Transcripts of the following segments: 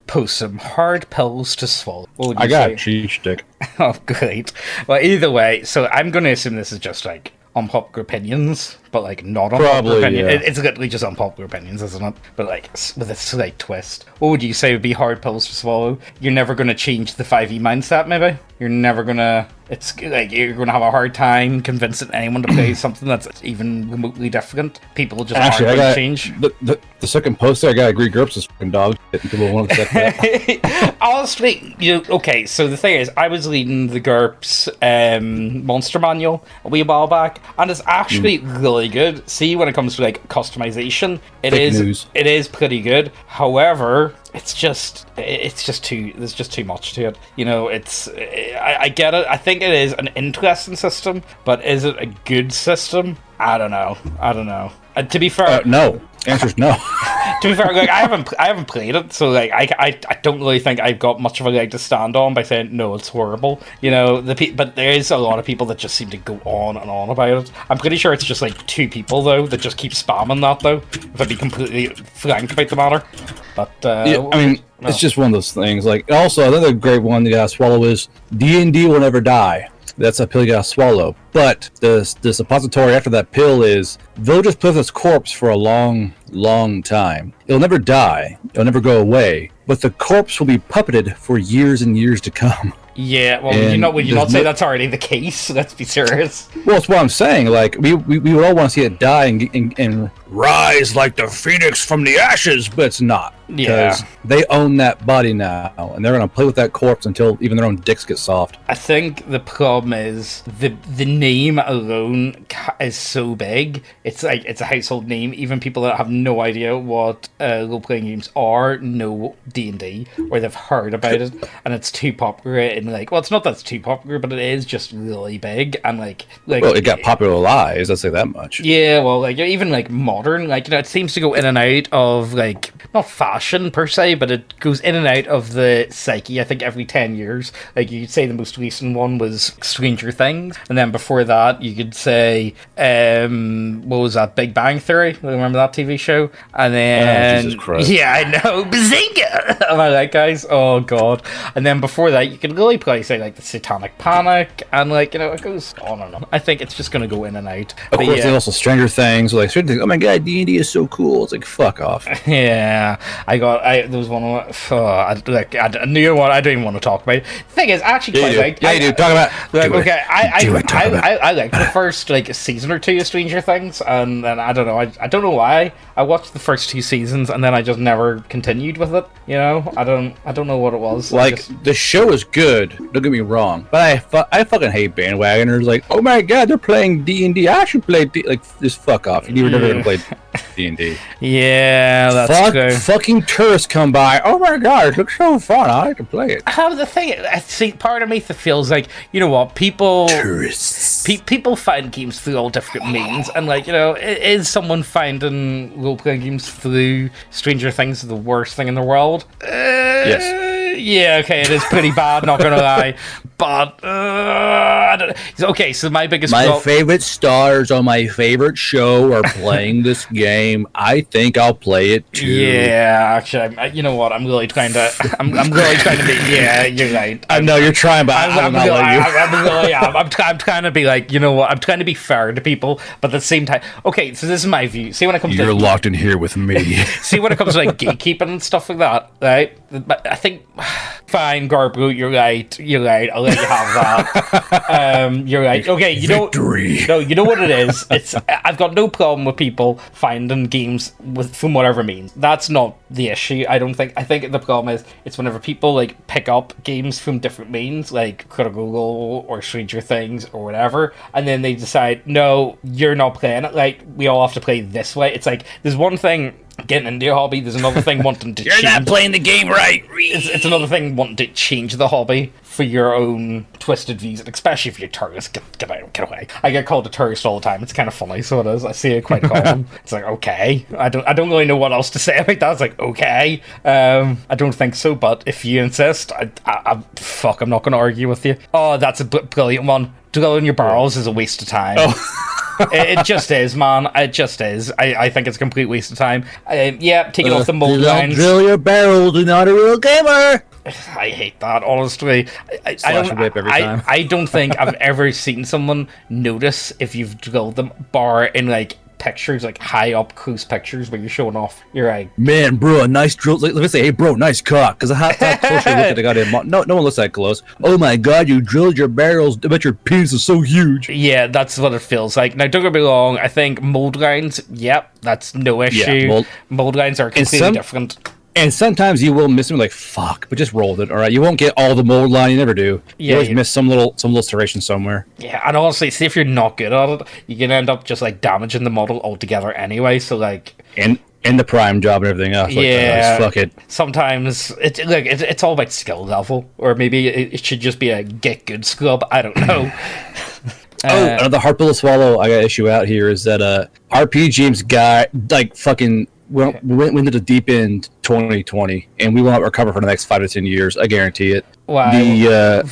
post some hard pills to swallow. What would you I got say? a cheese stick. Oh, great. Well, either way, so I'm going to assume this is just like unpopular opinions, but like not unpopular opinions. Yeah. It's literally just unpopular opinions, isn't it? But like with a slight twist. What would you say would be hard pills to swallow? You're never going to change the 5e mindset, maybe? You're never going to... It's like you're going to have a hard time convincing anyone to play something that's even remotely different. People just aren't going to change. The second poster, I got agree GURPS is fucking dog shit, and people won't accept that. Honestly, okay, so the thing is, I was reading the GURPS Monster Manual a wee while back, and it's actually really good. See, when it comes to like customization, it is pretty good. However, it's just too, there's just too much to it. You know, I get it. I think it is an interesting system, but is it a good system? I don't know. To be fair, no. Answer's no. To be fair, like I haven't played it, so like I don't really think I've got much of a leg to stand on by saying no, it's horrible. You know, but there is a lot of people that just seem to go on and on about it. I'm pretty sure it's just like 2 people though that just keep spamming that though. If I'd be completely frank about the matter, but yeah, I mean, it's just one of those things. Like, also another great one you gotta swallow is DnD will never die. That's a pill you gotta swallow. But the suppository after that pill is they'll just put this corpse for a long, long time. It'll never die. It'll never go away. But the corpse will be puppeted for years and years to come. Yeah, well, would you not say that's already the case? Let's be serious. Well, that's what I'm saying. Like, we would all want to see it die and rise like the phoenix from the ashes, but it's not. Yeah. Because they own that body now, and they're going to play with that corpse until even their own dicks get soft. I think the problem is the name alone is so big. It's like, it's a household name. Even people that have no idea what role-playing games are know D&D, or they've heard about it, and it's too popular. And like, well, it's not that it's too popular, but it is just really big. And like well, it got popularized. I'll say that much. Yeah, well, like even like modern, like, you know, it seems to go in and out of like not fashion per se, but it goes in and out of the psyche. I think every 10 years, like you could say the most recent one was Stranger Things, and then before that you could say what was that, Big Bang Theory? Remember that TV show? And then Jesus Christ. Yeah, I know, bazinga. Am I right, guys? Oh god. And then before that you can really probably say like the Satanic Panic, and like, you know, it goes on and on. I think it's just gonna go in and out. Of course, there's also Stranger Things. Like, Stranger Things, oh my god, D&D is so cool. It's like, fuck off. Yeah, there was one of I knew what, I don't even want to talk about it. The thing is, I actually quite liked. Yeah, you do. Talk about. Like, okay, I liked the it. first like season or 2 of Stranger Things, and then I don't know. I don't know why I watched the first 2 seasons and then I just never continued with it. You know, I don't know what it was. Like, the show is good. Don't get me wrong, but I fucking hate bandwagoners. Like, oh my god, they're playing D&D. I should play like, just fuck off. You were never gonna play D&D. Yeah, that's true. Fucking tourists come by. Oh my god, it looks so fun. I like to play it. The thing, see, part of me that feels like, you know what, tourists. People find games through all different means, and like, you know, is someone finding role-playing games through Stranger Things the worst thing in the world? Yes. Yeah, okay, it is pretty bad, not gonna lie. But, I don't... Okay, so my favorite stars on my favorite show are playing this game. I think I'll play it too. Yeah, actually, you know what? I'm really trying to be... Yeah, you're right. I know you're trying, but I'm not letting you. I'm trying to be like, you know what? I'm trying to be fair to people, but at the same time... Okay, so this is my view. See, when it comes You're locked in here with me. See, when it comes to like gatekeeping and stuff like that, right? But I think... Fine, Garbu, you're right. I'll let you have that. You're right. Okay, you Victory. know what it is. I've got no problem with people finding games from whatever means. That's not the issue, I don't think. I think the problem is it's whenever people like pick up games from different means, like Critical Role or Stranger Things or whatever, and then they decide, no, you're not playing it. Like, we all have to play this way. It's like, there's one thing getting into your hobby, there's another thing wanting to change. You're not playing the game right. It's another thing wanting to change the hobby for your own twisted views, and especially if you're a tourist. Get out, get away. I get called a tourist all the time. It's kind of funny, so it is. I see it quite common. It's like, okay. I don't really know what else to say about that. It's like, okay. I don't think so, but if you insist, I'm not going to argue with you. Oh, that's a brilliant one. Drilling your barrels is a waste of time. Oh. It just is, man. It just is. I think it's a complete waste of time. Yeah, taking off the mold lines. Drill your barrels. You're not a real gamer. I hate that, honestly. I don't think I've ever seen someone notice if you've drilled them, bar in like pictures, like high up close pictures where you're showing off your eye. Man, bro, a nice drill. Like, let me say, hey, bro, nice cock. Because how close you look at the goddamn. No one looks that close. Oh my god, you drilled your barrels. I bet your penis is so huge. Yeah, that's what it feels like. Now, don't get me wrong. I think mold lines, yep, that's no issue. Yeah, mold lines are completely different. And sometimes you will miss them, like, fuck, but just roll it, all right? You won't get all the mold line, you never do. You always miss some little serration somewhere. Yeah, and honestly, see if you're not good at it, you can end up just, like, damaging the model altogether anyway, so, like... And the prime job and everything else. Yeah. Like, fuck it. Sometimes, it's all about skill level, or maybe it should just be a get good scrub, I don't know. Another hard pill to swallow I got issue out here is that RPG's guy, like, fucking... We went into the deep end 2020, and we will not recover for the next 5 to 10 years. I guarantee it. Wow. COVID.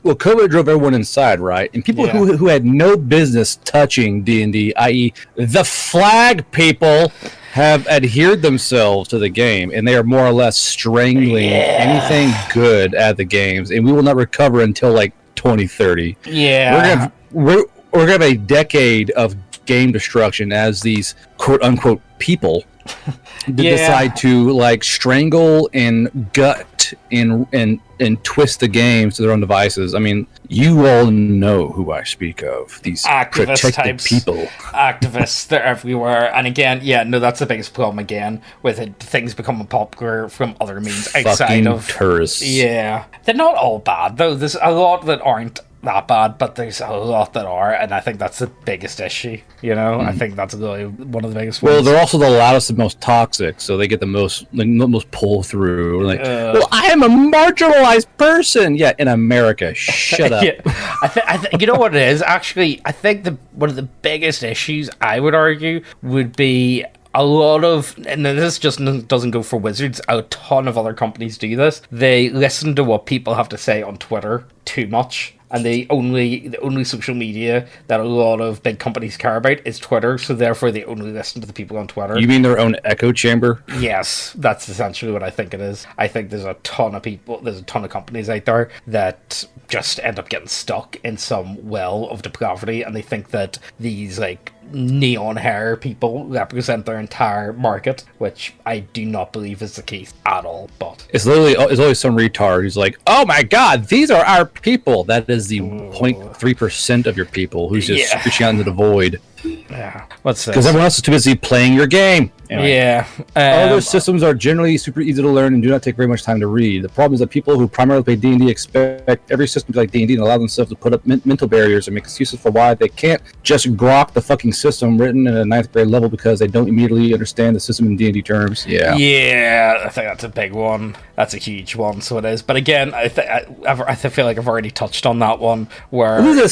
Well, COVID drove everyone inside, right? And people who had no business touching D&D, i.e., the flag people, have adhered themselves to the game, and they are more or less strangling anything good at the games, and we will not recover until like 2030. Yeah, we're gonna have a decade of game destruction as these quote unquote people decide to like strangle and gut and twist the games to their own devices. I mean, you all know who I speak of. These activist types, people. Activists, they're everywhere. And again, that's the biggest problem again with it, things becoming popular from other means outside of tourists. Yeah, they're not all bad though. There's a lot that aren't that bad, but there's a lot that are, and I think that's the biggest issue. I think that's really one of the biggest ones. Well, they're also the loudest and most toxic, so they get the most pull through. Like, well, I am a marginalized person. Yeah, in America, shut up. I think you know what it is. Actually, I think one of the biggest issues I would argue would be a lot of, and this just doesn't go for Wizards, a ton of other companies do this. They listen to what people have to say on Twitter too much. And the only social media that a lot of big companies care about is Twitter, so therefore they only listen to the people on Twitter. You mean their own echo chamber? Yes, that's essentially what I think it is. I think there's a ton of companies out there that just end up getting stuck in some well of depravity, and they think that these like neon hair people represent their entire market, which I do not believe is the case at all. But it's always some retard who's like, oh my god, these are our people. That is the 0.3% of your people who's just reaching out into the void. Yeah, what's this? Because everyone else is too busy playing your game. Anyway, yeah, all those systems are generally super easy to learn and do not take very much time to read. The problem is that people who primarily play D&D expect every system to be like D&D and allow themselves to put up mental barriers and make excuses for why they can't just grok the fucking system written at a 9th grade level because they don't immediately understand the system in D&D terms. Yeah, I think that's a big one. That's a huge one. So it is. But again, I feel like I've already touched on that one. Where these are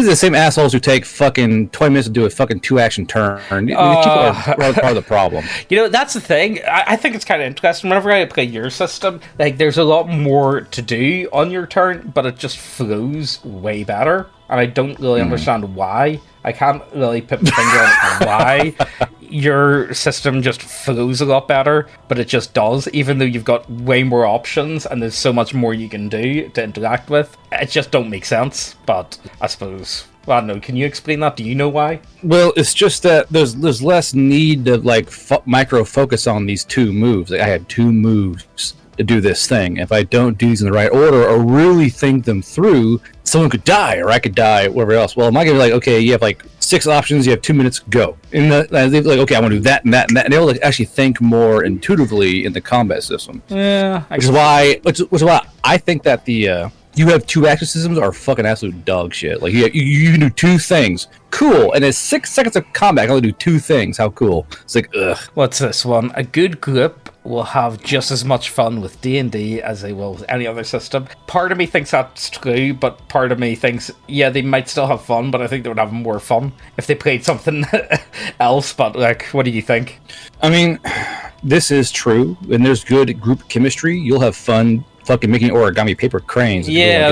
the same assholes who take fucking 20 minutes to do a fucking 2-action turn. These people are part of the problem. That's the thing. I think it's kind of interesting. Whenever I play your system, like there's a lot more to do on your turn, but it just flows way better. And I don't really understand why. I can't really put my finger on why your system just flows a lot better, but it just does, even though you've got way more options and there's so much more you can do to interact with. It just don't make sense, but I suppose... I don't know. Can you explain that? Do you know why? Well, it's just that there's less need to like micro focus on these two moves. Like, I had 2 moves to do this thing. If I don't do these in the right order or really think them through, someone could die, or I could die, whatever else. Well, am I gonna be like, okay, you have like 6 options, you have 2 minutes, go. And they're like, okay, I want to do that and that and that, and they'll like actually think more intuitively in the combat system. Yeah, which is why I think that the you have 2 action systems are fucking absolute dog shit. Like you can do 2 things, cool, and it's 6 seconds of combat. I can only do 2 things. How cool! It's like, ugh. What's this one? A good group will have just as much fun with D&D as they will with any other system. Part of me thinks that's true, but part of me thinks, yeah, they might still have fun, but I think they would have more fun if they played something else. But like, what do you think? I mean, this is true, and there's good group chemistry. You'll have fun fucking making origami paper cranes. I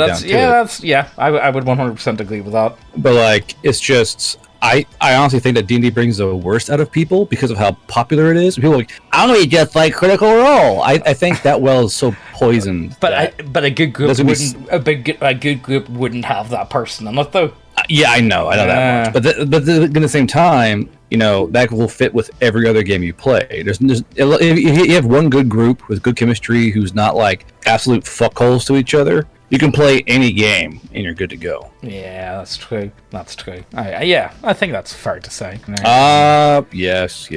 would 100% agree with that. But like, it's just, I honestly think that D&D brings the worst out of people because of how popular it is. People are like, I only just like Critical Role. I think that well is so poisoned. But a good group wouldn't have that person in it though. Yeah, I know that much. But in the same time, you know, that will fit with every other game you play. If you have one good group with good chemistry who's not like absolute fuckholes to each other, you can play any game and you're good to go. Yeah, that's true. I think that's fair to say. Yes.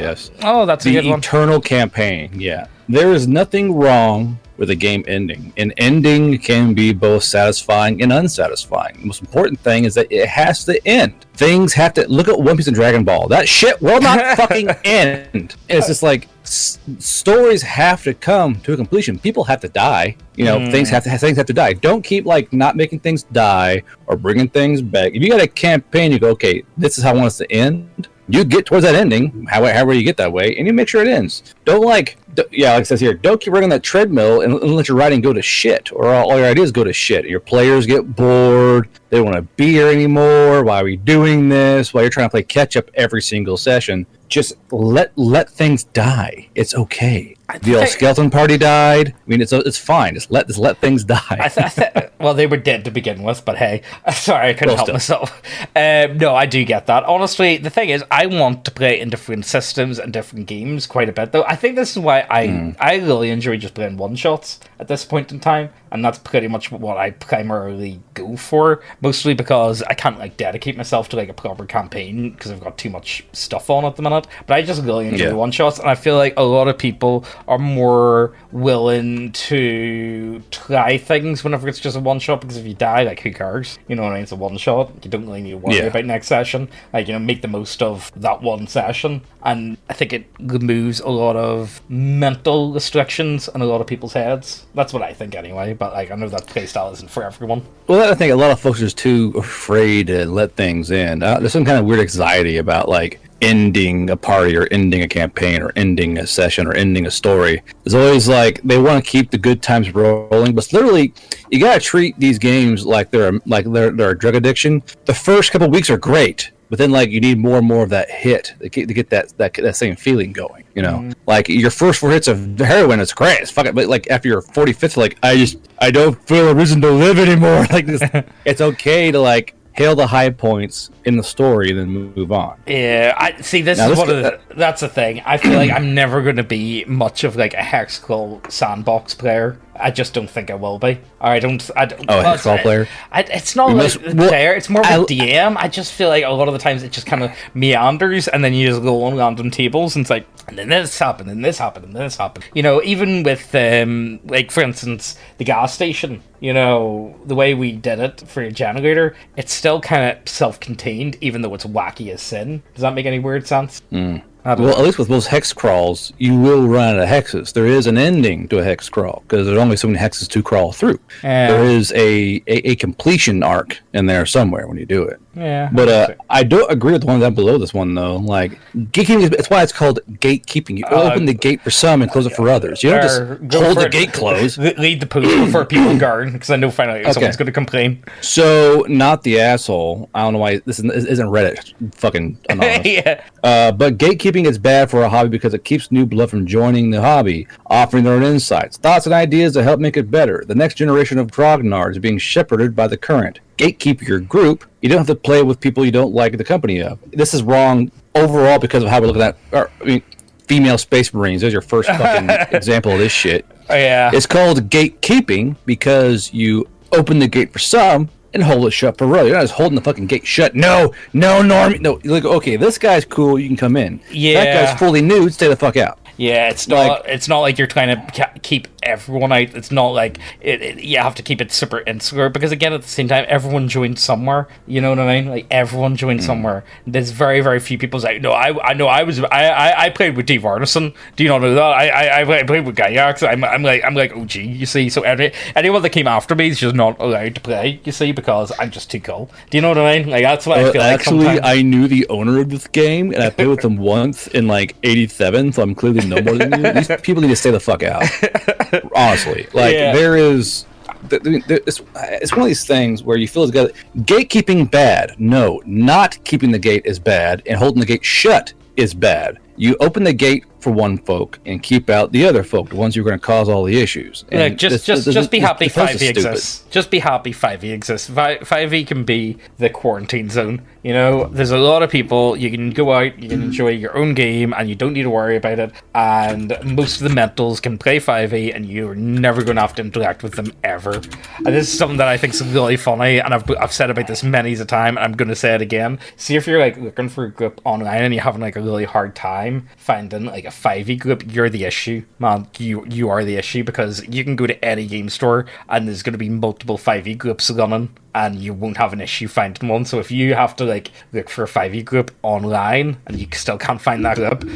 Oh, that's a good one. The Eternal Campaign, yeah. There is nothing wrong with a game ending. An ending can be both satisfying and unsatisfying. The most important thing is that it has to end. Things have to... Look at One Piece and Dragon Ball. That shit will not fucking end. It's just like... stories have to come to a completion. People have to die. You know, things have to die. Don't keep like not making things die or bringing things back. If you got a campaign, you go, okay, this is how I want us to end. You get towards that ending, however you get that way, and you make sure it ends. Don't like it says here, don't keep running that treadmill and let your writing go to shit, or all your ideas go to shit. Your players get bored. They don't want to be here anymore. Why are we doing this? While you're trying to play catch up every single session. Just let things die. It's okay. The old skeleton party died. I mean, it's fine. Just let things die. Well, they were dead to begin with, but hey, sorry, I couldn't help myself. No, I do get that. Honestly, the thing is, I want to play in different systems and different games quite a bit, though. I think this is why I really enjoy just playing one-shots at this point in time, and that's pretty much what I primarily go for, mostly because I can't, like, dedicate myself to, like, a proper campaign, because I've got too much stuff on at the minute, but I just really enjoy one-shots, and I feel like a lot of people are more willing to try things whenever it's just a one-shot, because if you die, like, who cares? You know what I mean? It's a one-shot. You don't really need to worry about next session. Like, you know, make the most of that one session, and I think it removes a lot of mental restrictions in a lot of people's heads. That's what I think anyway, but, like, I know that playstyle isn't for everyone. Well, I think a lot of folks are just too afraid to let things in. There's some kind of weird anxiety about, like, ending a party or ending a campaign or ending a session or ending a story. It's always like they want to keep the good times rolling, but literally you gotta treat these games like they're a drug addiction. The first couple of weeks are great, but then like you need more and more of that hit to get that same feeling going. You know, like your first 4 hits of heroin, it's great, it's fucking, but like after your 45th, like I don't feel a reason to live anymore. Like this, it's okay to like hail the high points in the story and then move on. Yeah, I see. That's the thing. I feel like I'm never going to be much of like a Hexcrawl sandbox player. I just don't think I will be. Or I don't. Hexcrawl player. It's not like the player. It's more of a DM. I just feel like a lot of the times it just kind of meanders, and then you just go on random tables, and it's like, and then this happened, and this happened, and this happened. You know, even with like for instance, the gas station. You know, the way we did it for your generator, it's still kind of self-contained, even though it's wacky as sin. Does that make any weird sense? Well, at least with most hex crawls, you will run out of hexes. There is an ending to a hex crawl because there's only so many hexes to crawl through. There is a completion arc in there somewhere when you do it. Yeah, but I don't agree with the one down below this one though. Like gatekeeping, it's why it's called gatekeeping. You open the gate for some and close it for others. You don't just hold the gate closed. Lead the post before people guard, because I know finally someone's going to complain. So not the asshole. I don't know why this isn't Reddit. Fucking anonymous. But gatekeeping is bad for a hobby because it keeps new blood from joining the hobby, offering their own insights, thoughts, and ideas to help make it better. The next generation of grognards are being shepherded by the current. Gatekeep your group. You don't have to play with people you don't like the company of. This is wrong overall because of how we're looking at female space marines. There's your first fucking example of this shit. It's called gatekeeping because you open the gate for some and hold it shut for others. You're not just holding the fucking gate shut. No, Normie. No, you're like, okay, this guy's cool, you can come in. That guy's fully nude, stay the fuck out. Yeah, it's not like you're trying to keep everyone out. It's not like you have to keep it super insular, because again, at the same time, everyone joined somewhere. You know what I mean? Like everyone joined somewhere. There's very, very few people like, no, I played with Dave Arneson. Do you not know that? I played with Gaiax. I'm like OG. You see, so anyone that came after me is just not allowed to play. You see, because I'm just too cool. Do you know what I mean? Like that's what I feel like. Actually, I knew the owner of this game, and I played with him once in like '87. So I'm clearly no more than you. These people need to stay the fuck out. Honestly, there is. It's one of these things where you feel it's got gatekeeping bad. No, not keeping the gate is bad, and holding the gate shut is bad. You open the gate for one folk and keep out the other folk, the ones who are going to cause all the issues. And just be happy 5e exists. Just be happy 5e exists. 5e can be the quarantine zone. You know, there's a lot of people, you can go out, you can enjoy your own game, and you don't need to worry about it. And most of the mentals can play 5e, and you're never going to have to interact with them ever. And this is something that I think is really funny, and I've said about this many a time, and I'm going to say it again. See, if you're like looking for a group online and you're having like a really hard time finding like a 5e group, you're the issue, man. You are the issue, because you can go to any game store and there's going to be multiple 5e groups running, and you won't have an issue finding one. So if you have to like look for a 5e group online and you still can't find that group,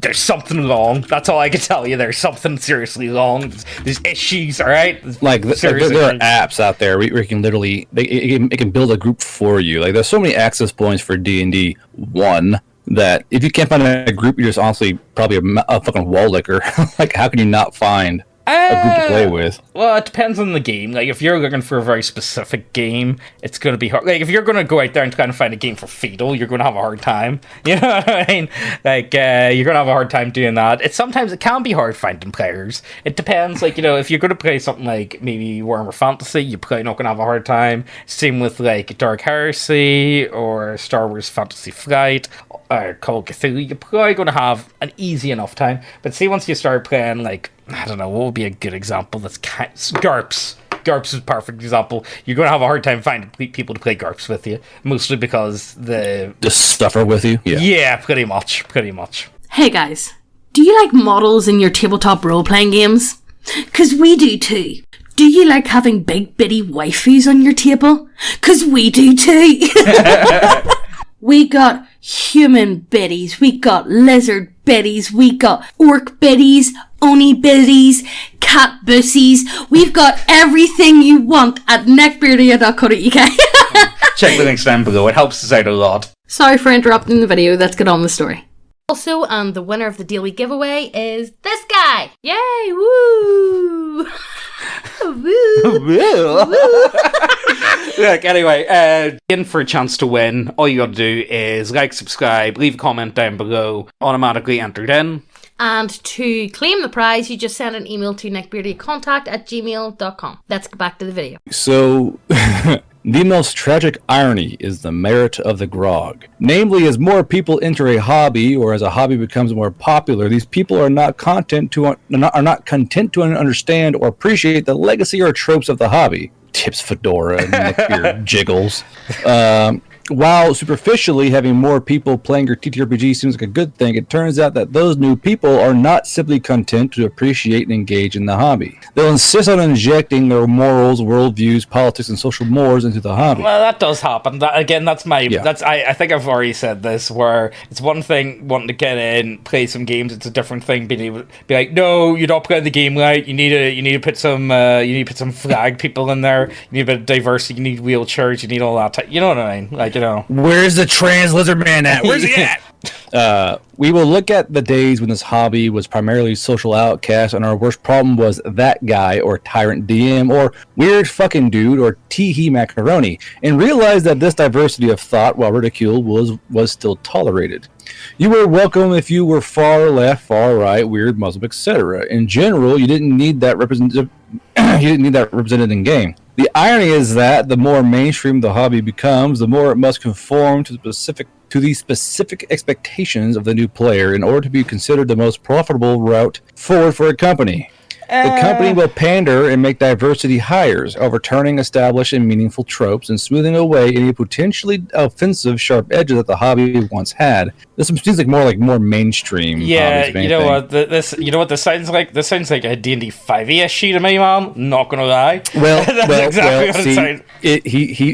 there's something wrong. That's all I can tell you. There's something seriously wrong. There's issues, all right? Like there are apps out there where you can literally it can build a group for you. Like there's so many access points for D&D 1 that if you can't find a group, you're just honestly probably a fucking wall licker. Like how can you not find a group to play with? Well, it depends on the game. Like, if you're looking for a very specific game, it's going to be hard. Like, if you're going to go out there and try to find a game for Feudal, you're going to have a hard time. You know what I mean? Like, you're going to have a hard time doing that. Sometimes it can be hard finding players. It depends. Like, you know, if you're going to play something like maybe Warhammer Fantasy, you're probably not going to have a hard time. Same with, like, Dark Heresy or Star Wars Fantasy Flight or Call of Cthulhu. You're probably going to have an easy enough time. But see, once you start playing, like, I don't know, what would be a good example? That's GURPS. GURPS is a perfect example. You're going to have a hard time finding people to play GURPS with you, mostly because the stuffer with you. Yeah, pretty much. Hey guys, do you like models in your tabletop role-playing games? 'Cause we do too. Do you like having big bitty waifus on your table? 'Cause we do too. We got human biddies, we got lizard biddies, we got orc biddies, oni biddies, cat bussies. We've got everything you want at neckbeardia.co.uk. Check the links down below, it helps us out a lot. Sorry for interrupting the video, let's get on with the story. Also, the winner of the daily giveaway is this guy! Yay! Woo! Woo! Look, anyway, in for a chance to win, all you gotta do is like, subscribe, leave a comment down below, automatically entered in. And to claim the prize, you just send an email to neckbeardiacontact@gmail.com. Let's get back to the video. So, the most tragic irony is the merit of the grog. Namely, as more people enter a hobby, or as a hobby becomes more popular, these people are not content to understand or appreciate the legacy or tropes of the hobby. Tips Fedora and Neckbeard jiggles. While superficially having more people playing your TTRPG seems like a good thing, it turns out that those new people are not simply content to appreciate and engage in the hobby. They'll insist on injecting their morals, worldviews, politics, and social mores into the hobby. Well, that does happen. I think I've already said this, where it's one thing wanting to get in, play some games. It's a different thing being able to be like, no, you're not playing the game right. You need to put some flag people in there. You need a bit of diversity. You need wheelchairs. You need all that. You know what I mean? Like, you know. Where's the trans lizard man at? Where's he at? We will look at the days when this hobby was primarily social outcast, and our worst problem was that guy, or tyrant DM, or weird fucking dude, or teehee macaroni, and realize that this diversity of thought, while ridiculed, was still tolerated. You were welcome if you were far left, far right, weird, Muslim, etc. In general, you didn't need that represented in game. The irony is that the more mainstream the hobby becomes, the more it must conform to the specific expectations of the new player in order to be considered the most profitable route forward for a company. The company will pander and make diversity hires, overturning established and meaningful tropes and smoothing away any potentially offensive sharp edges that the hobby once had. This seems like more mainstream. Yeah, you know what? This sounds like. This sounds like a D&D 5e issue to me, man. Not gonna lie. Well, that's exactly what it sounds.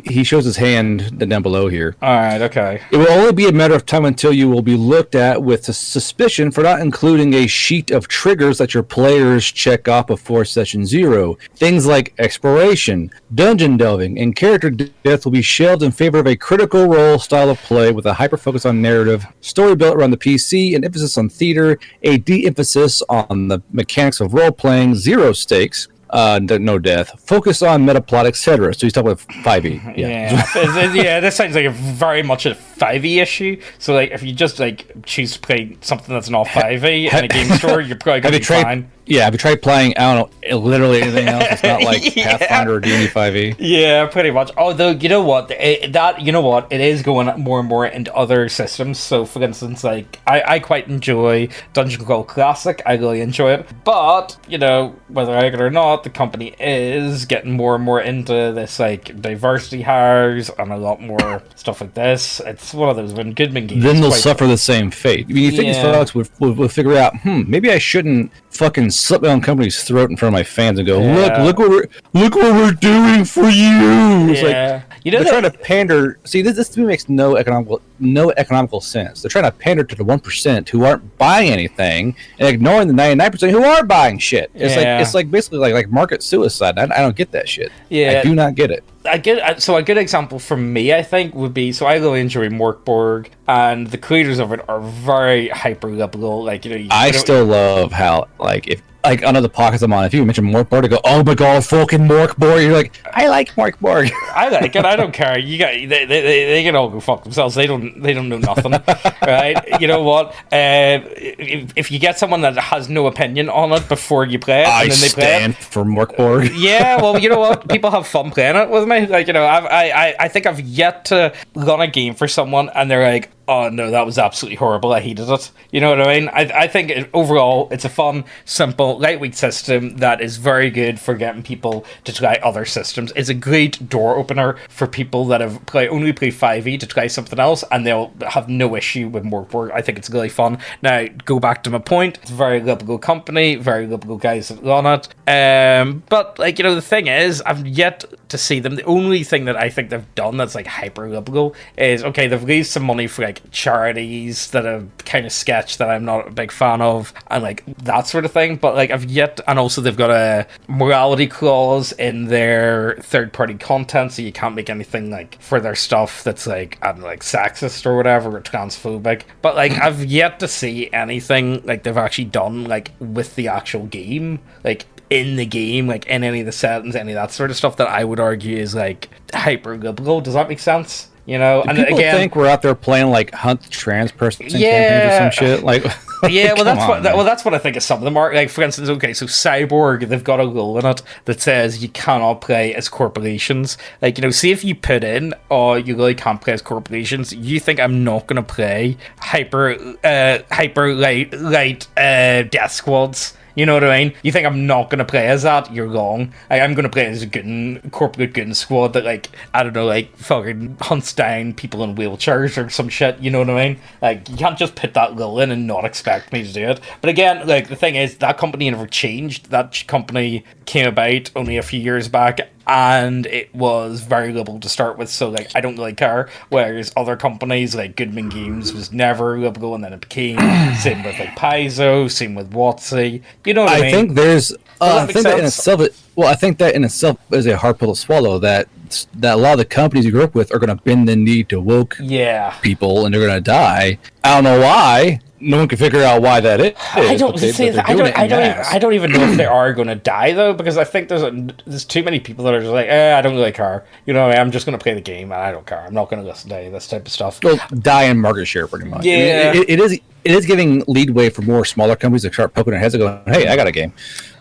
He shows his hand down below here. All right, okay. It will only be a matter of time until you will be looked at with suspicion for not including a sheet of triggers that your players check check off before session 0. Things like exploration, dungeon delving, and character death will be shelved in favor of a critical role style of play with a hyper focus on narrative, story built around the PC, an emphasis on theater, a de-emphasis on the mechanics of role-playing, 0 stakes, no death, focus on meta plot, etc. So he's talking about 5e. Yeah, this sounds like a very much a 5e issue. So like, if you just like choose to play something that's not 5e in a game store, you're probably gonna be fine. Yeah, have you tried playing, I don't know, literally anything else? It's not like Pathfinder or D&D 5e. Yeah, pretty much. Although, you know what? It is going more and more into other systems. So, for instance, like, I quite enjoy Dungeon Crawl Classic. I really enjoy it. But, you know, whether I like it or not, the company is getting more and more into this, like, diversity hires and a lot more stuff like this. It's one of those when Goodman games. Then they'll suffer the same fate. I mean, you think these folks would figure out, maybe I shouldn't fucking slip my own company's throat in front of my fans and go, look what we're doing for you. It's like, you know, they're trying to pander. See, this to me makes no economical sense. They're trying to pander to the 1% who aren't buying anything and ignoring the 99% who are buying shit. It's like basically like market suicide. I don't get that shit. I do not get it. A good example for me, I think, would be, so I really enjoy Morkborg, and the creators of it are very hyper liberal. Like, you know, I still love how, like, if like on other pockets I'm on, if you mention Morkborg, they go, "Oh my god, fucking Morkborg!" You're like, "I like Morkborg." I like it. I don't care. They can all go fuck themselves. They don't know nothing, right? You know what? If you get someone that has no opinion on it before you play it, and then they stand for Morkborg. Yeah, well, you know what? People have fun playing it with me. Like, you know, I think I've yet to run a game for someone, and they're like, "Oh no, that was absolutely horrible. I hated it." You know what I mean? I think overall it's a fun, simple, lightweight system that is very good for getting people to try other systems. It's a great door opener for people that have only played 5e to try something else, and they'll have no issue with Morkborg. I think it's really fun. Now, go back to my point. It's a very liberal company, very liberal guys that run it. But like, you know, the thing is, I've yet to see them. The only thing that I think they've done that's like hyper liberal is, okay, they've raised some money for like charities that are kind of sketch that I'm not a big fan of, and like that sort of thing. But like, I've yet, and also they've got a morality clause in their third-party content, so you can't make anything like for their stuff that's like, I don't know, like sexist or whatever, or transphobic. But like, I've yet to see anything like they've actually done like with the actual game, like in the game, like in any of the settings, any of that sort of stuff that I would argue is like hyper liberal. Does that make sense? You know, and people again, think we're out there playing like hunt the trans person campaigns or some shit. Like, yeah, well, that's what I think of some of them are. Like, for instance, okay, so Cyborg, they've got a rule in it that says you cannot play as corporations. Like, you know, see if you put in, oh, you really can't play as corporations. You think I'm not going to play hyper light death squads? You know what I mean? You think I'm not going to play as that? You're wrong. I'm going to play as a corporate goon squad that, like, I don't know, like, fucking hunts down people in wheelchairs or some shit, you know what I mean? Like, you can't just put that rule in and not expect me to do it. But again, like, the thing is, that company never changed. That company came about only a few years back, and it was very liberal to start with, so like I don't really care. Whereas other companies like Goodman Games was never liberal, and then it became. Same with like Paizo, same with WotC. You know what I mean? I think there's. I think that in itself. I think that in itself is a hard pill to swallow. That a lot of the companies you work with are going to bend the knee to woke people, and they're going to die. I don't know why. No one can figure out why that is. I don't even know if they are going to die though, because I think there's too many people that are just like, I don't really care. You know, I'm just going to play the game and I don't care. I'm not going to listen to this type of stuff. Well, die in market share, pretty much. Yeah, I mean, it is giving leadway for more smaller companies to start poking their heads and going, "Hey, I got a game."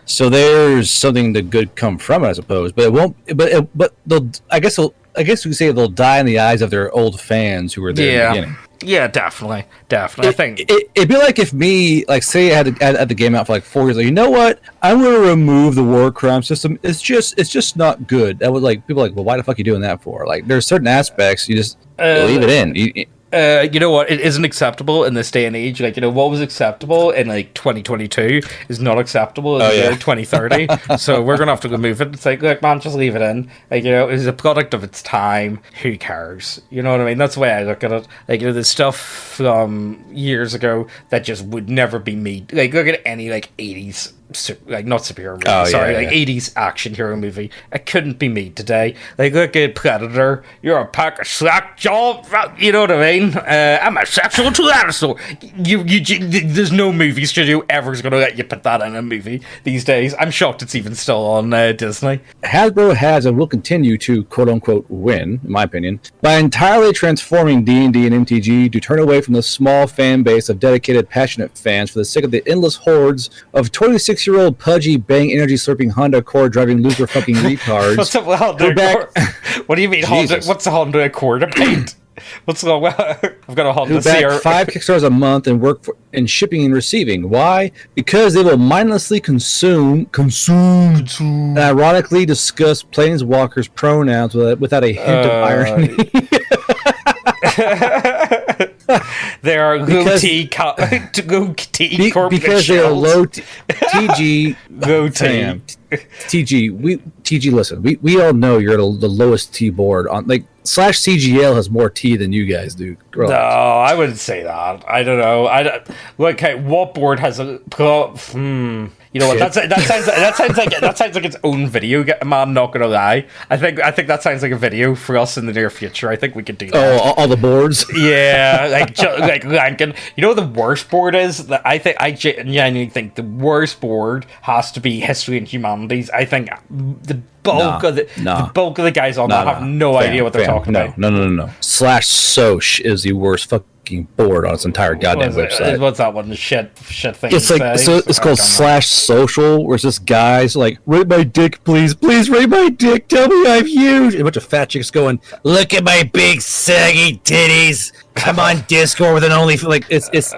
So there's something that good come from it, I suppose. But it won't. But they'll. I guess we can say they'll die in the eyes of their old fans who were there in the beginning. Yeah, definitely. I think it'd be like if me, like, say I had the game out for like 4 years. Like, you know what? I'm going to remove the war crime system. It's just not good. That was like people are like, well, why the fuck are you doing that for? Like, there's certain aspects you just leave it in. You know what? It isn't acceptable in this day and age. Like, you know, what was acceptable in like 2022 is not acceptable in the year 2030. So we're gonna have to remove it. It's like, look, man, just leave it in. Like, you know, it's a product of its time. Who cares? You know what I mean? That's the way I look at it. Like, you know, there's stuff from years ago that just would never be made. Like, look at any like 80s not superhero movie, sorry, 80s action hero movie. It couldn't be made today. Like, look at Predator, you're a pack of slack jaw, you know what I mean? I'm a sexual dinosaur. There's no movie studio ever's gonna let you put that in a movie these days. I'm shocked it's even still on Disney. Hasbro has and will continue to quote-unquote win, in my opinion, by entirely transforming D&D and MTG to turn away from the small fan base of dedicated, passionate fans for the sake of the endless hordes of 26-year-old pudgy, bang energy-slurping Honda Accord driving loser fucking retards. What's a Honda Accord? What do you mean, Honda? What's a Honda Accord? A paint? What's the I've got a Honda CR. 5 Kickstarters a month and work in shipping and receiving. Why? Because they will mindlessly consume and ironically discuss Planeswalkers' pronouns without a hint of irony. They are low T corporate because they are low TG low T. TG. Listen, we all know you're at the lowest T board on like /CGL has more T than you guys do. No, I wouldn't say that. I don't know. Okay, what board has a? You know what? That sounds like its own video. Man, not gonna lie. I think that sounds like a video for us in the near future. I think we could do that. Oh, all the boards. Yeah, like Lankin. You know what the worst board is? That I genuinely think the worst board has to be History and Humanities. I think the bulk of the guys on that have no idea what they're talking about. No. /Soch is the worst fucking board on its entire goddamn website. What's that one? The shit thing. It's like so. It's called /social, where it's just guys like, rate my dick, please rate my dick. Tell me I'm huge. And a bunch of fat chicks going, look at my big saggy titties. I'm on Discord with an only like it's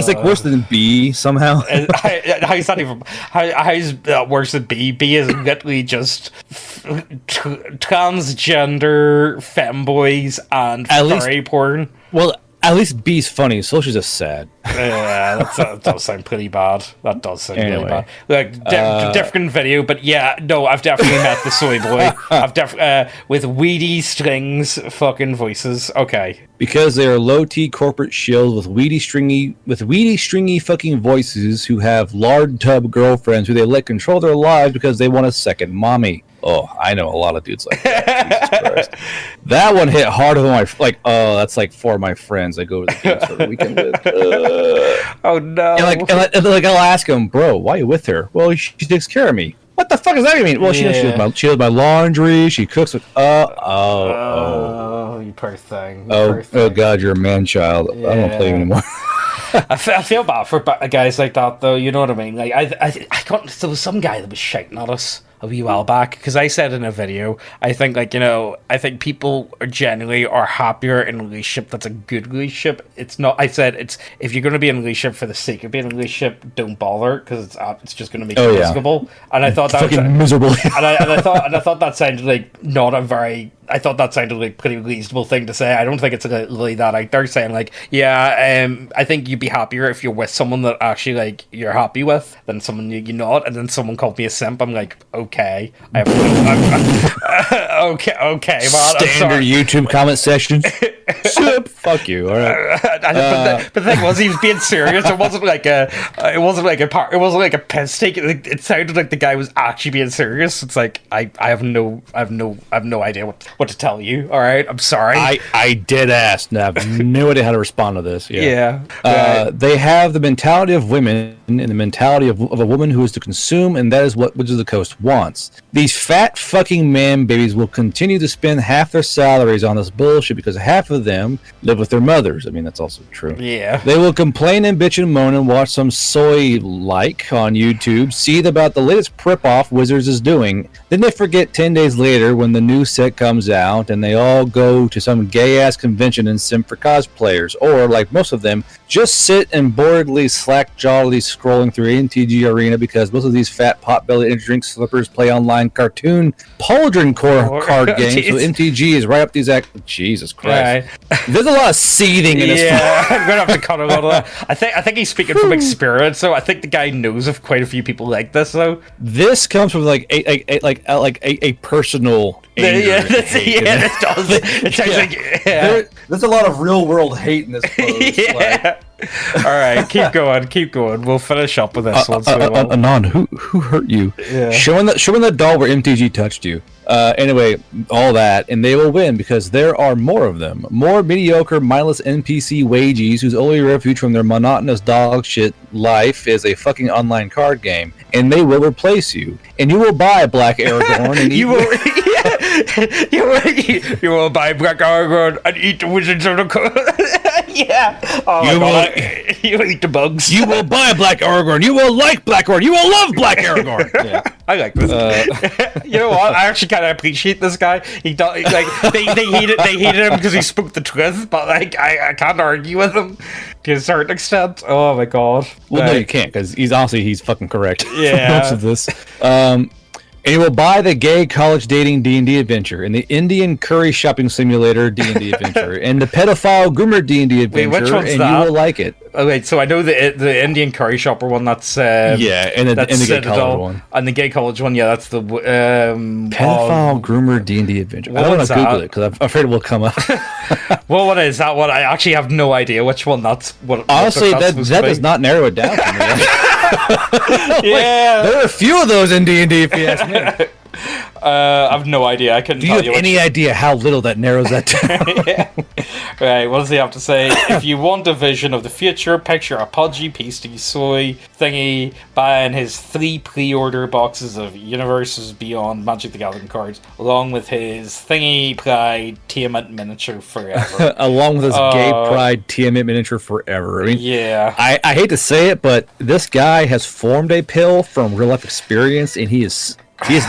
like worse than B somehow. How's that even? How's worse than B? B is literally just transgender femboys and furry porn. Well, at least B's funny. Social's just sad. Yeah, that does sound pretty bad. That does sound really bad. Like different video, but yeah, no, I've definitely met the soy boy. I've with weedy strings, fucking voices. Okay, because they are low T corporate shills with weedy stringy fucking voices who have lard tub girlfriends who they let control their lives because they want a second mommy. Oh, I know a lot of dudes like that. Jesus Christ. That one hit harder than that's like 4 of my friends I go to the games for the weekend with. Oh no. And I'll ask them, bro, why are you with her? Well, she takes care of me. What the fuck does that even mean? Well, she does my laundry, she cooks with you poor thing. Oh god, you're a man child. Yeah. I don't play anymore. I feel bad for guys like that though, you know what I mean? Like there was some guy that was shouting at us a wee while back because I said in a video, I think I think people are happier in a relationship that's a good relationship. It's not. I said it's if you're going to be in a relationship for the sake of being in a relationship, don't bother because it's just going to make you miserable. And I thought that fucking miserable. and I thought that sounded like not a very. I thought that sounded like a pretty reasonable thing to say. I don't think it's really that out there saying like, I think you'd be happier if you're with someone that actually like you're happy with than someone you're not. And then someone called me a simp. I'm like, okay, okay, man. Standard YouTube comment section. Simp. Fuck you. All right. But the thing was, he was being serious. It wasn't like a piss take. It sounded like the guy was actually being serious. It's like I have no idea what to tell you. All right, I'm sorry. I did ask. I have no idea how to respond to this. Yeah. They have the mentality of women and the mentality of a woman who is to consume, and that is what Wizards of the Coast wants. These fat fucking man babies will continue to spend half their salaries on this bullshit because half of them live with their mothers. I mean, that's also true. Yeah. They will complain and bitch and moan and watch some soy-like on YouTube, see about the latest prep-off Wizards is doing. Then they forget 10 days later when the new set comes out and they all go to some gay-ass convention and simp for cosplayers. Or, like most of them, just sit and boredly, slack-jawedly scrolling through NTG Arena because most of these fat pot-bellied energy drink slippers play online cartoon Pauldron card games. So NTG is right up these Jesus Christ. Right. There's a lot of seething in this. Yeah, I'm gonna have to cut a lot of that. I think he's speaking from experience, so I think the guy knows of quite a few people like this. Though this comes from like a personal. It does. It sounds like there's a lot of real world hate in this post. Yeah. All right, keep going. We'll finish up with this one. Anon, who hurt you? Yeah. Showing the doll where MTG touched you. Anyway, all that, and they will win because there are more of them. More mediocre, mindless NPC wages whose only refuge from their monotonous dog shit life is a fucking online card game, and they will replace you. And you will buy Black Aragorn and you will buy Black Aragorn and eat the Wizards of the Coast. Yeah. Oh my God. You eat the bugs. You will buy Black Aragorn. You will like Black Aragorn. You will love Black Aragorn. Yeah. I like this. You know what? I actually kind of appreciate this guy. He don't, like they hated him because he spoke the truth, but like I can't argue with him to a certain extent. Oh my God. Well, no, you can't because he's fucking correct. Yeah. Most of this. And you will buy the gay college dating D&D adventure, and the Indian curry shopping simulator D&D adventure, and the pedophile groomer D&D adventure, which one's and that? you will like it. Oh, wait, so I know the Indian curry shopper one. That's and the gay college one, and the gay college one. Yeah, that's the pedophile groomer D&D adventure. I don't want to Google it because I'm afraid it will come up. Well, what is that one? I actually have no idea which one that's. Honestly, that does not narrow it down for me. Yeah, there are a few of those in D&D, if you ask me. I have no idea. I couldn't. Do you have any idea how little that narrows that down? Yeah. Right. What does he have to say? If you want a vision of the future, picture a pudgy, pasty soy thingy buying his 3 pre-order boxes of Universes Beyond Magic the Gathering cards, along with his thingy pride Tiamat miniature forever. Along with his gay pride Tiamat miniature forever. I mean, yeah. I hate to say it, but this guy has formed a pill from real life experience, and he is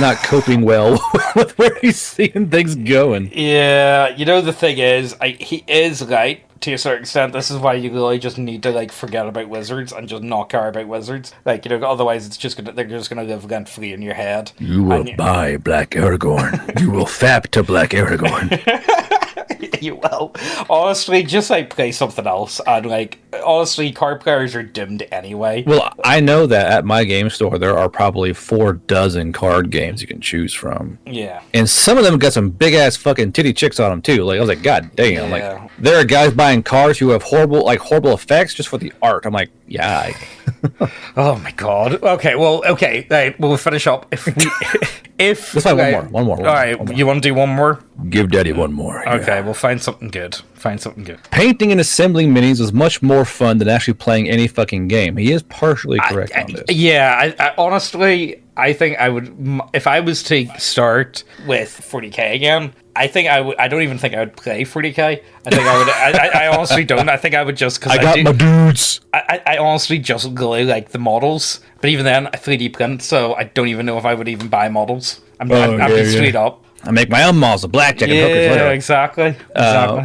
not coping well with where he's seeing things going. Yeah, you know, the thing is, he is right to a certain extent. This is why you really just need to like forget about wizards and just not care about wizards. Like, you know, otherwise they're just gonna live rent free in your head. You will buy Black Aragorn. You will fap to Black Aragorn. You will. Honestly, just like play something else. And like, honestly, card players are dimmed anyway. Well, I know that at my game store there are probably 4 dozen card games you can choose from. Yeah. And some of them got some big ass fucking titty chicks on them too. Like I was like, God damn! Yeah. Like there are guys buying cards who have horrible effects just for the art. I'm like, yeah. Oh my God. Okay. Well. Okay. Right, we'll finish up if let's find one more. All right. You want to do one more? Give Daddy one more. Okay. Yeah. We'll find something good. Painting and assembling minis was much more fun than actually playing any fucking game. He is partially correct on this. Yeah. I honestly, I think I would, if I was to start with 40k again, I don't even think I would play 40k. I think I would. I honestly don't. I think I would just because I got my dudes. I honestly just really like the models, but even then, I 3D print, so I don't even know if I would even buy models. I'm being straight up. I make my own models of blackjack and hookers. Yeah, exactly.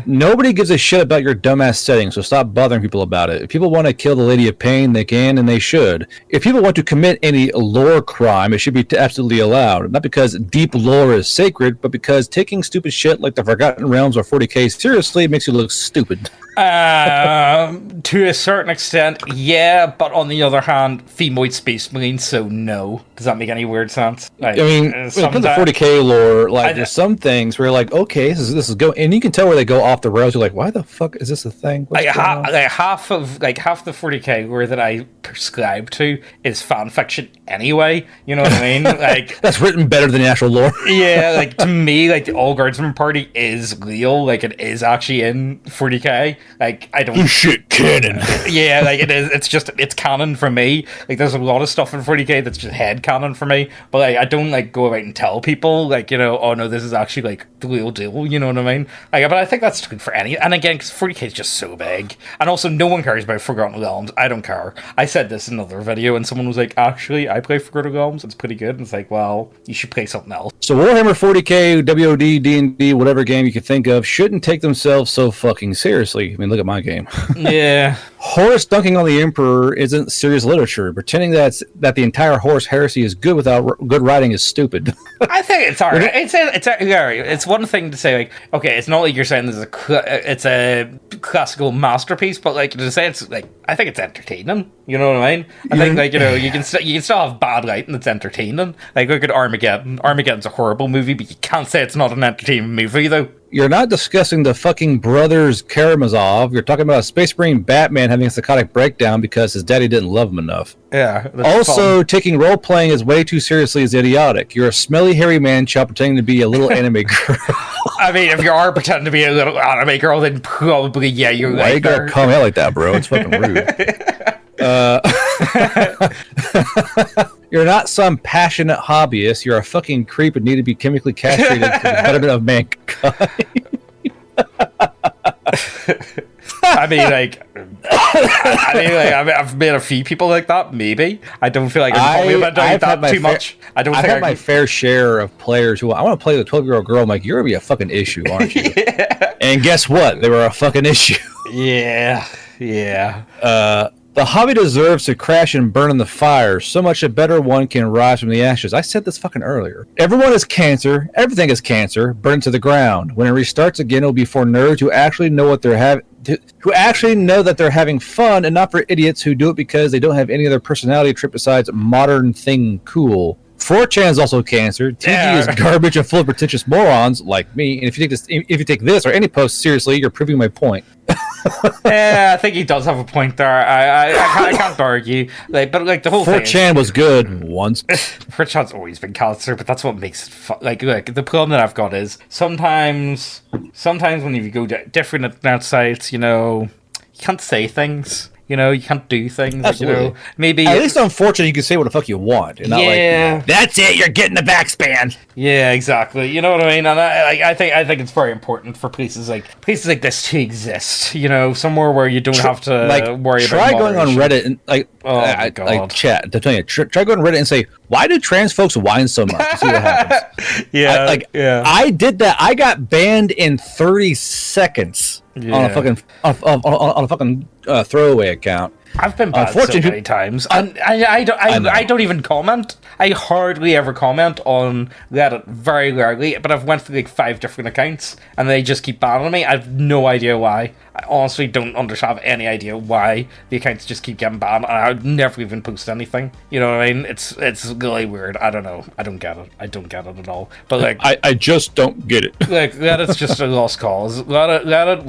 Nobody gives a shit about your dumbass settings, so stop bothering people about it. If people want to kill the Lady of Pain, they can, and they should. If people want to commit any lore crime, it should be absolutely allowed. Not because deep lore is sacred, but because taking stupid shit like the Forgotten Realms or 40k seriously makes you look stupid. To a certain extent, yeah, but on the other hand, Femoid Space Marine, so no. Does that make any weird sense? Like, I mean, when it comes to 40k lore, like there's some things where you're like, okay, this is go, and you can tell where they go off the rails. You're like, why the fuck is this a thing? Half the 40k lore that I prescribe to is fan fiction anyway. You know what I mean? Like that's written better than the actual lore. Yeah, like to me, like the All Guardsman party is real. Like it is actually in 40k. Like I don't. This shit canon. Yeah, like it is. It's canon for me. Like there's a lot of stuff in 40k that's just head canon for me. But like I don't like go out and tell people like, you know, oh no, this is actually like the real deal. You know what I mean? Like, but I think that's true for any. And again, because 40k is just so big, and also no one cares about Forgotten Realms. I don't care. I said this in another video, and someone was like, actually, I play Forgotten Realms. It's pretty good. And it's like, well, you should play something else. So Warhammer 40k, WOD, D&D, whatever game you can think of, shouldn't take themselves so fucking seriously. I mean, look at my game. Yeah. Horus dunking on the Emperor isn't serious literature. Pretending that the entire Horus heresy is good without good writing is stupid. I think it's alright. It's one thing to say like, okay, it's not like you're saying it's a classical masterpiece, but like to say it's like, I think it's entertaining. You know what I mean? I think like, you know, you can still have bad writing that's entertaining. Like look at Armageddon. Armageddon's a horrible movie, but you can't say it's not an entertaining movie though. You're not discussing the fucking brothers Karamazov. You're talking about a Space Marine Batman having a psychotic breakdown because his daddy didn't love him enough. Yeah. Also, taking role-playing is way too seriously is idiotic. You're a smelly, hairy man-child pretending to be a little anime girl. I mean, if you are pretending to be a little anime girl, then probably, yeah, you're Why you gotta call me out like that, bro? It's fucking rude. You're not some passionate hobbyist. You're a fucking creep and need to be chemically castrated for the betterment of mankind. I mean, I've met a few people like that. Maybe I don't feel like I'm talking about that too much. I don't. I've had my fair share of players who I want to play with a 12-year-old girl. I'm like, you're gonna be a fucking issue, aren't you? Yeah. And guess what? They were a fucking issue. Yeah. The hobby deserves to crash and burn in the fire. So much a better one can rise from the ashes. I said this fucking earlier. Everyone is cancer. Everything is cancer. Burn to the ground. When it restarts again, it will be for nerds who actually know what they're having. Who actually know that they're having fun, and not for idiots who do it because they don't have any other personality trip besides modern thing cool. 4chan is also cancer. TG is garbage and full of pretentious morons like me. And if you take this or any post seriously, you're proving my point. Yeah, I think he does have a point there. I can't argue. But the whole 4chan was good once. 4chan's always been cancer, but that's what makes it fun. Look, the problem that I've got is sometimes when you go to different internet sites, you can't say things. You can't do things. Absolutely. Maybe at least on 4chan you can say what the fuck you want. And not that's it. You're getting the backspan. Yeah, exactly. You know what I mean? And I think it's very important for places like this to exist. Somewhere where you don't have to worry about. Try going on Reddit and chat. To tell you, try going on Reddit and say, why do trans folks whine so much? See what happens. I did that. I got banned in 30 seconds. Yeah. On a fucking throwaway account. I've been banned so many times, and I don't even comment. I hardly ever comment on Reddit, very rarely. But I've went through 5 different accounts, and they just keep banning me. I have no idea why. I honestly don't have any idea why the accounts just keep getting banned, and I would never even post anything. You know what I mean? It's really weird. I don't know. I don't get it. I don't get it at all. But I just don't get it. Reddit's just a lost cause. Reddit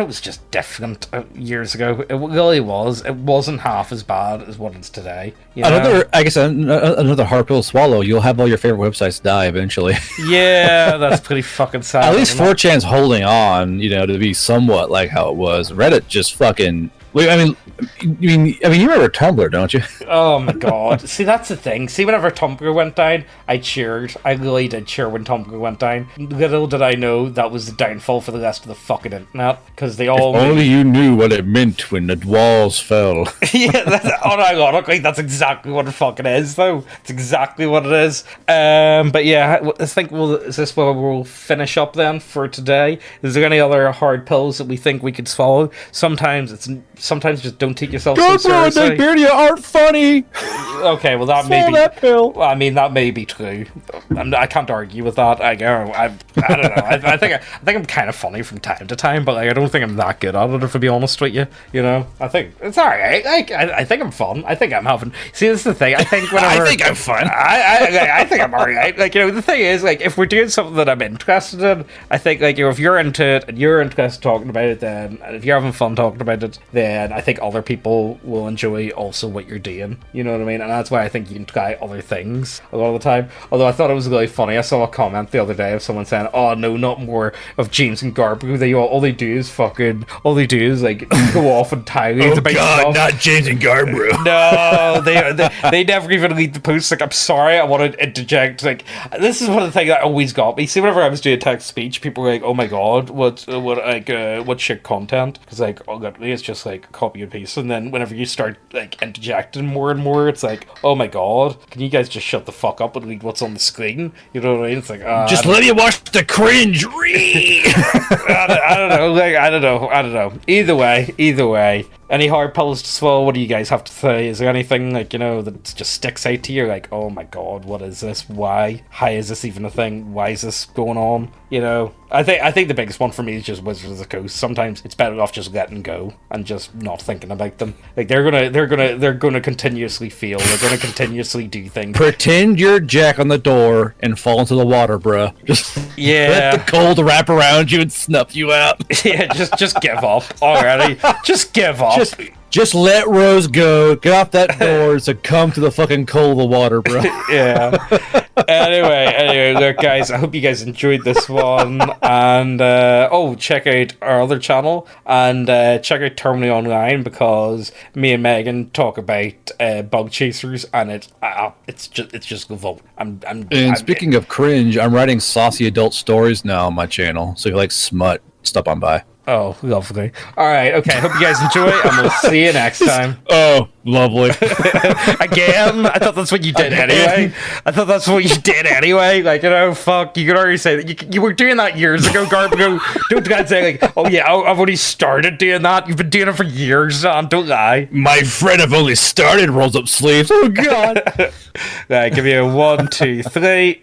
was just different years ago. It really was. It wasn't half as bad as what it's today. Another hard pill to swallow. You'll have all your favorite websites die eventually. Yeah, that's pretty fucking sad. At least 4chan's holding on, to be somewhat like how it was. Reddit just fucking. I mean, you remember Tumblr, don't you? Oh my god! See, that's the thing. See, whenever Tumblr went down, I cheered. I really did cheer when Tumblr went down. Little did I know that was the downfall for the rest of the fucking internet, because they all. If only you knew what it meant when the walls fell. Yeah, unironically, that's exactly what it fucking is, though. It's exactly what it is. But yeah, I think is this where we'll finish up then for today? Is there any other hard pills that we think we could swallow? Sometimes just don't take yourself so seriously. Garbo and Neckbeardia aren't funny. Okay, well that may be. That pill. Well, I mean that may be true. I can't argue with that. I don't know. I think I'm kind of funny from time to time, but I don't think I'm that good at it. If to be honest with you, I think it's alright. I think I'm fun. I think I'm having. See, this is the thing. I think whenever I think I'm fun. I think I'm alright. The thing is, if we're doing something that I'm interested in, I think if you're into it and you're interested in talking about it, then and if you're having fun talking about it, then I think other people will enjoy also what you're doing. You know what I mean? And that's why I think you can try other things a lot of the time. Although I thought it was really funny. I saw a comment the other day of someone saying, "Oh no, not more of James and Garbo. All they do is go off and tirades about God, stuff." Not James and Garbo. No, they never even read the post. I'm sorry, I want to interject. This is one of the things that always got me. See, whenever I was doing text speech, people were like, "Oh my god, what shit content?" Because literally it's just copy and paste, and then whenever you start interjecting more and more, it's oh my god, can you guys just shut the fuck up and read what's on the screen? You know what I mean? It's just let me watch the cringe. I don't know. Either way, Any hard pills to swallow? What do you guys have to say? Is there anything, like, you know, that just sticks out to you? Like, oh my god, what is this? Why? How is this even a thing? Why is this going on? You know, I think the biggest one for me is just Wizards of the Coast. Sometimes it's better off just letting go and just not thinking about them. Like, they're gonna continuously fail. They're gonna continuously do things. Pretend you're Jack on the door and fall into the water, bruh. Just let the cold wrap around you and snuff you out. Yeah, just give up already. Just give up. Just let Rose go. Get off that door, succumb to the fucking cold of the water, bro. Yeah. Anyway, look, guys, I hope you guys enjoyed this one. And, check out our other channel. And check out Terminally Online, because me and Megan talk about bug chasers. And it's just revolt. Speaking of cringe, I'm writing saucy adult stories now on my channel. So if you like smut, stop on by. Oh, lovely. All right, okay. Hope you guys enjoy, and we'll see you next time. Oh, lovely. Again? I thought that's what you did anyway. Like, you know, fuck, you could already say that. You were doing that years ago, Garb. Don't guys say, like, oh yeah, I've only started doing that. You've been doing it for years, John. Don't lie. My friend, I've only started rolls up sleeves. Oh, God. Right, give you a 1, 2, 3.